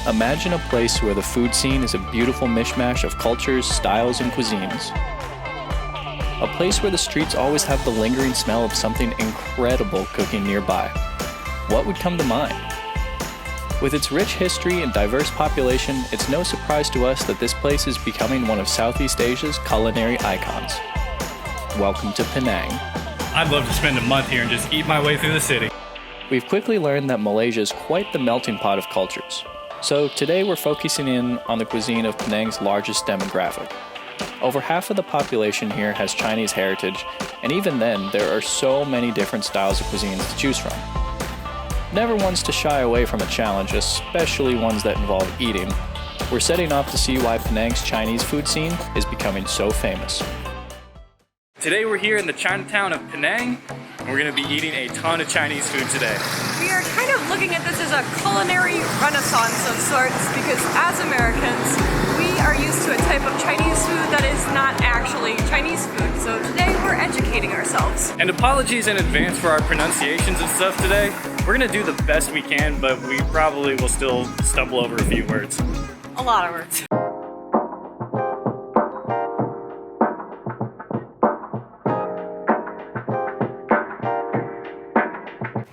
Imagine a place where the food scene is a beautiful mishmash of cultures, styles, and cuisines. A place where the streets always have the lingering smell of something incredible cooking nearby. What would come to mind? With its rich history and diverse population, it's no surprise to us that this place is becoming one of Southeast Asia's culinary icons. Welcome to Penang. I'd love to spend a month here and just eat my way through the city. We've quickly learned that Malaysia is quite the melting pot of cultures. So today we're focusing in on the cuisine of Penang's largest demographic. Over half of the population here has Chinese heritage, and even then, there are so many different styles of cuisines to choose from. Never ones to shy away from a challenge, especially ones that involve eating. We're setting off to see why Penang's Chinese food scene is becoming so famous. Today we're here in the Chinatown of Penang, and we're going to be eating a ton of Chinese food today. We are kind of looking at this as a culinary renaissance of sorts because as Americans, we are used to a type of Chinese food that is not actually Chinese food. So today we're educating ourselves. And apologies in advance for our pronunciations and stuff today. We're going to do the best we can, but we probably will still stumble over a few words. A lot of words.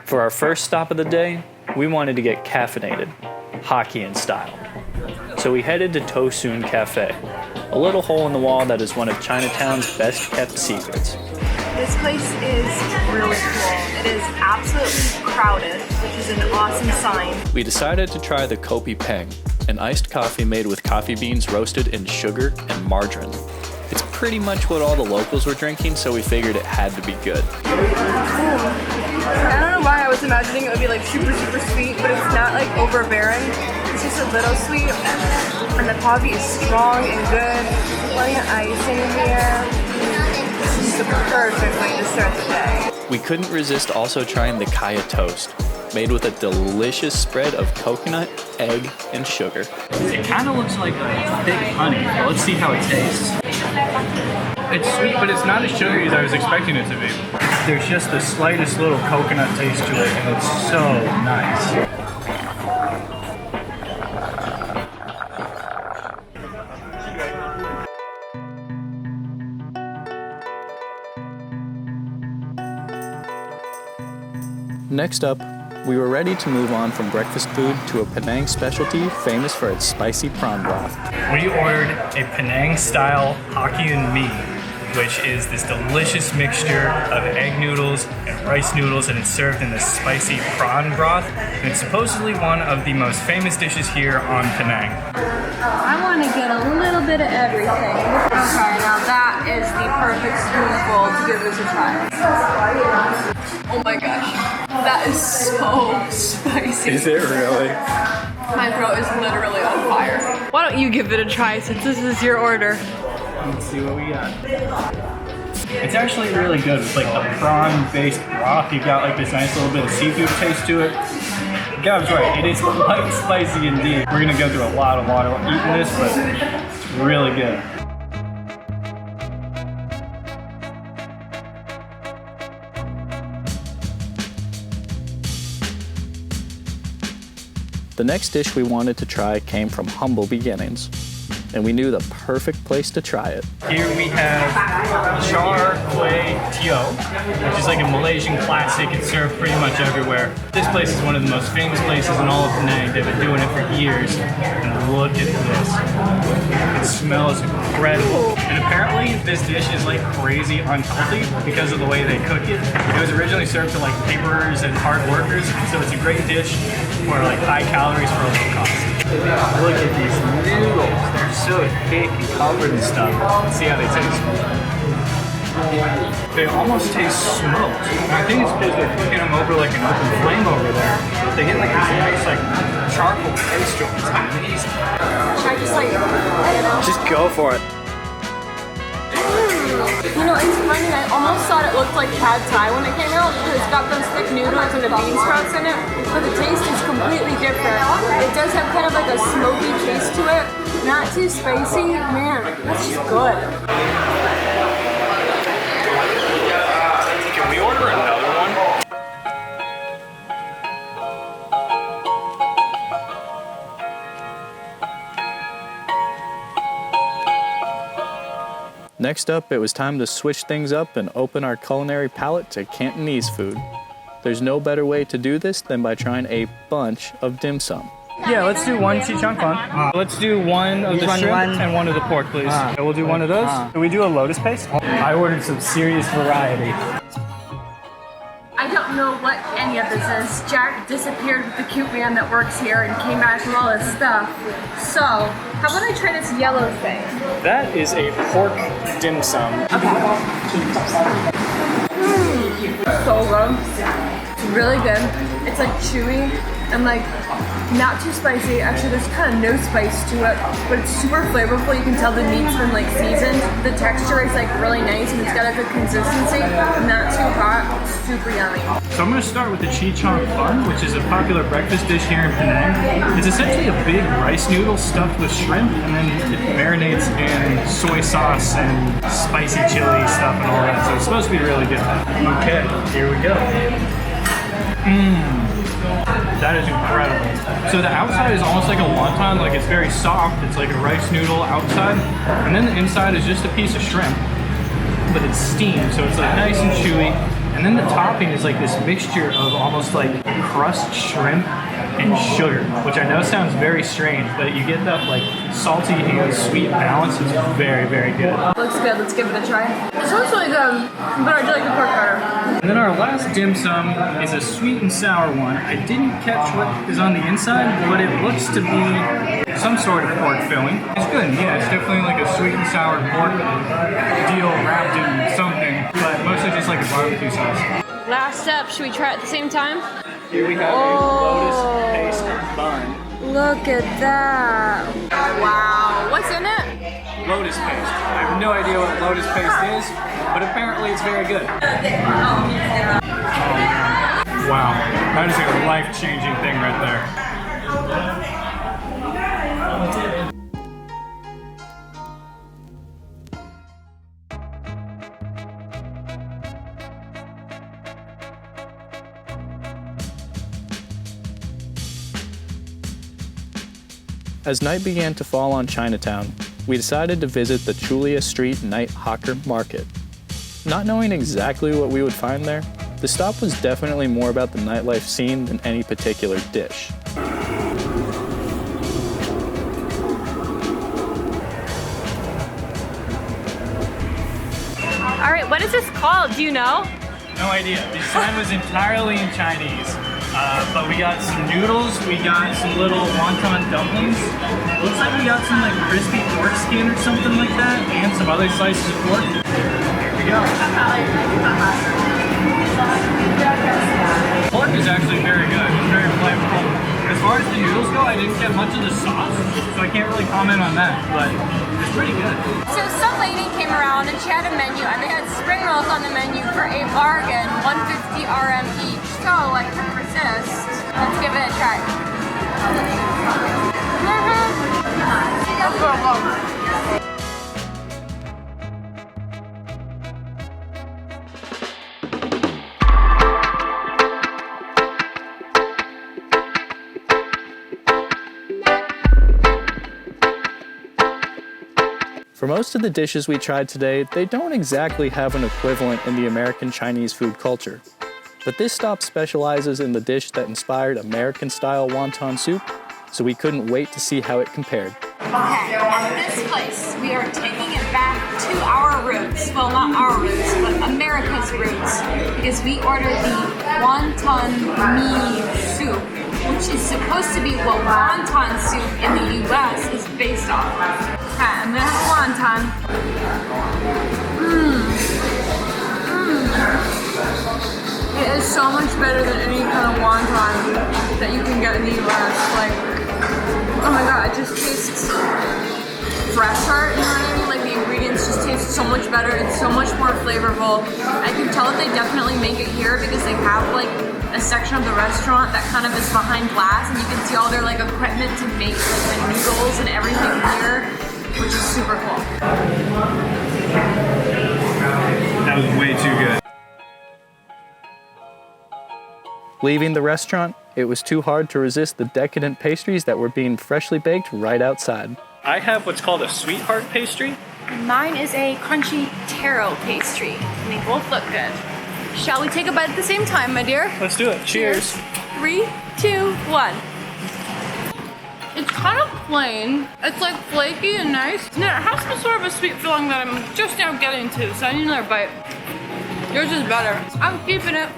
For our first stop of the day, we wanted to get caffeinated, Hokkien style. So we headed to To Soon Cafe, a little hole in the wall that is one of Chinatown's best kept secrets. This place is really cool. It is absolutely crowded, which is an awesome sign. We decided to try the KOPI PENG, an iced coffee made with coffee beans roasted in sugar and margarine. It's pretty much what all the locals were drinking, so we figured it had to be good. I don't know why I was imagining it would be like super sweet, but it's not like overbearing. It's just a little sweet, and the coffee is strong and good. Plenty of ice in here. This is the perfect way to start the day. We couldn't resist also trying the kaya toast, made with a delicious spread of coconut, egg, and sugar. It kind of looks like a thick honey. Let's see how it tastes. It's sweet, but it's not as sugary as I was expecting it to be. There's just the slightest little coconut taste to it, and it's so nice. Next up, we were ready to move on from breakfast food to a Penang specialty famous for its spicy prawn broth. We ordered a Penang-style Hokkien mee, which is this delicious mixture of egg noodles and rice noodles, and it's served in this spicy prawn broth. And it's supposedly one of the most famous dishes here on Penang. I want to get a little bit of everything. Okay, now that is the perfect spoonful to give this a try. Oh my gosh, that is so spicy. Is it really? My throat is literally on fire. Why don't you give it a try since this is your order? Let's see what we got. It's actually really good. It's like the prawn-based broth. You've got like this nice little bit of seafood taste to it. Gab's right, it is quite spicy indeed. We're gonna go through a lot of water while eating this, but it's really good. The next dish we wanted to try came from humble beginnings, and we knew the perfect place to try it. Here we have char kway teo, which is like a Malaysian classic. It's served pretty much everywhere. This place is one of the most famous places in all of Penang. They've been doing it for years. And look at this. It smells incredible. And apparently this dish is like crazy unhealthy because of the way they cook it. It was originally served to like laborers and hard workers, so it's a great dish for like high calories for a low cost. Look at these noodles. They're so thick and covered and stuff. Let's see how they taste. They almost taste smoked. And I think it's because they're cooking them over like an open flame over there. They get like this nice like charcoal taste to them. It's amazing. Should I just like, Just go for it. you know, it's funny, I almost thought it looked like pad thai when it came out because it's got those thick noodles and the bean sprouts in it, but the taste is completely different. It does have kind of like a smoky taste to it, not too spicy. Man, that's just good. Can we order another one? Next up, it was time to switch things up and open our culinary palate to Cantonese food. There's no better way to do this than by trying a bunch of dim sum. Yeah, let's do one CHEONG fun. Let's do one of the shrimp and one of the pork, please. We'll do one of those. Can we do a lotus paste? I ordered some serious variety. I don't know what any of this is. Jack disappeared with the cute man that works here and came back with all his stuff. So, how about I try this yellow thing? That is a pork dim sum. So good. It's really good. It's like chewy and like not too spicy. Actually, there's kind of no spice to it, but it's super flavorful. You can tell the meat's been like seasoned. The texture is like really nice and it's got a good consistency. Not too hot, super yummy. So I'm going to start with the CHEONG bun, which is a popular breakfast dish here in Penang. It's essentially a big rice noodle stuffed with shrimp, and then it marinates in soy sauce and spicy chili stuff and all that. So it's supposed to be really good. Okay, here we go. That is incredible. So the outside is almost like a wonton, like it's very soft. It's like a rice noodle outside, and then the inside is just a piece of shrimp, but it's steamed, so it's like nice and chewy. And then the topping is like this mixture of almost like crushed shrimp and sugar, which I know sounds very strange, but you get that like salty and sweet balance. It's very, very good. Looks good. Let's give it a try. It sounds really good, but I do like the pork better. And then our last dim sum is a sweet and sour one. I didn't catch what is on the inside, but it looks to be some sort of pork filling. It's good. Yeah, it's definitely like a sweet and sour pork deal wrapped in something, but mostly just like a barbecue sauce. Last step. Should we try it at the same time? Here we have a lotus paste bun. Look at that. Wow. What's in it? Lotus paste. I have no idea what lotus paste is, but apparently it's very good. Wow, that is a life-changing thing right there. As night began to fall on Chinatown, we decided to visit the CHULIA Street Night Hawker Market. Not knowing exactly what we would find there, the stop was definitely more about the nightlife scene than any particular dish. All right, what is this called? Do you know? No idea. The sign was entirely in Chinese. But we got some noodles, we got some little wonton dumplings. Looks like we got some like crispy pork skin or something like that, and some other slices of pork. Here we go. Pork is actually very good. It's very flavorful. As far as the noodles go, I didn't get much of the sauce, so I can't really comment on that, but it's pretty good. So some lady came around and she had a menu, and they had spring rolls on the menu for a bargain, 150 RM each. So I couldn't resist. Let's give it a try. That's so good. For most of the dishes we tried today, they don't exactly have an equivalent in the American Chinese food culture. But this stop specializes in the dish that inspired American-style wonton soup, so we couldn't wait to see how it compared. Okay, at this place, we are taking it back to our roots. Well, not our roots, but America's roots, because we ordered the wonton mee soup, which is supposed to be what wonton soup in the US is based off of. Okay, and this wonton. It is so much better than any kind of wonton that you can get in the US. Like, oh my god, it just tastes fresher, you know what I mean? Like the ingredients just taste so much better, it's so much more flavorful. I can tell that they definitely make it here because they have like a section of the restaurant that kind of is behind glass, and you can see all their like equipment to make like the noodles and everything here, which is super cool. That was way too good. Leaving the restaurant, it was too hard to resist the decadent pastries that were being freshly baked right outside. I have what's called a sweetheart pastry. And mine is a crunchy taro pastry. And they both look good. Shall we take a bite at the same time, my dear? Let's do it. Cheers. 3, 2, 1. It's kind of plain. It's like flaky and nice. And it has some sort of a sweet feeling that I'm just now getting to, so I need another bite. Yours is better. I'm keeping it.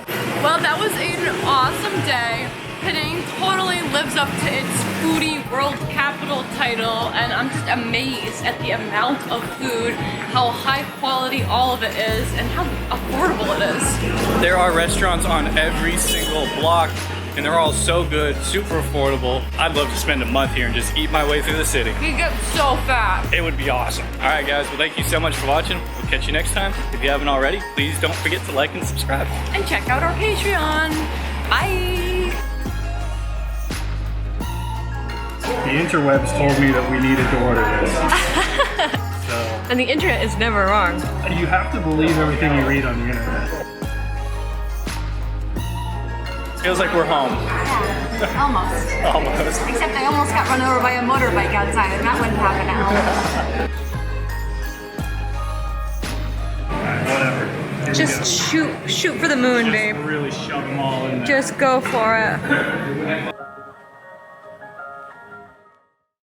Well, that was an awesome day. Penang totally lives up to its foodie world capital title, and I'm just amazed at the amount of food, how high quality all of it is, and how affordable it is. There are restaurants on every single block, and they're all so good, super affordable. I'd love to spend a month here and just eat my way through the city. You get so fat. It would be awesome. All right, guys, well, thank you so much for watching. We'll catch you next time. If you haven't already, please don't forget to like and subscribe. And check out our Patreon. Bye. The interwebs told me that we needed to order this. So And the internet is never wrong. you have to believe everything you read on the internet. Feels like we're home. Yeah, almost. Almost. Except I almost got run over by a motorbike outside, and that wouldn't happen now. Whatever. Just shoot for the moon, babe. Really shove them all in there. Just go for it.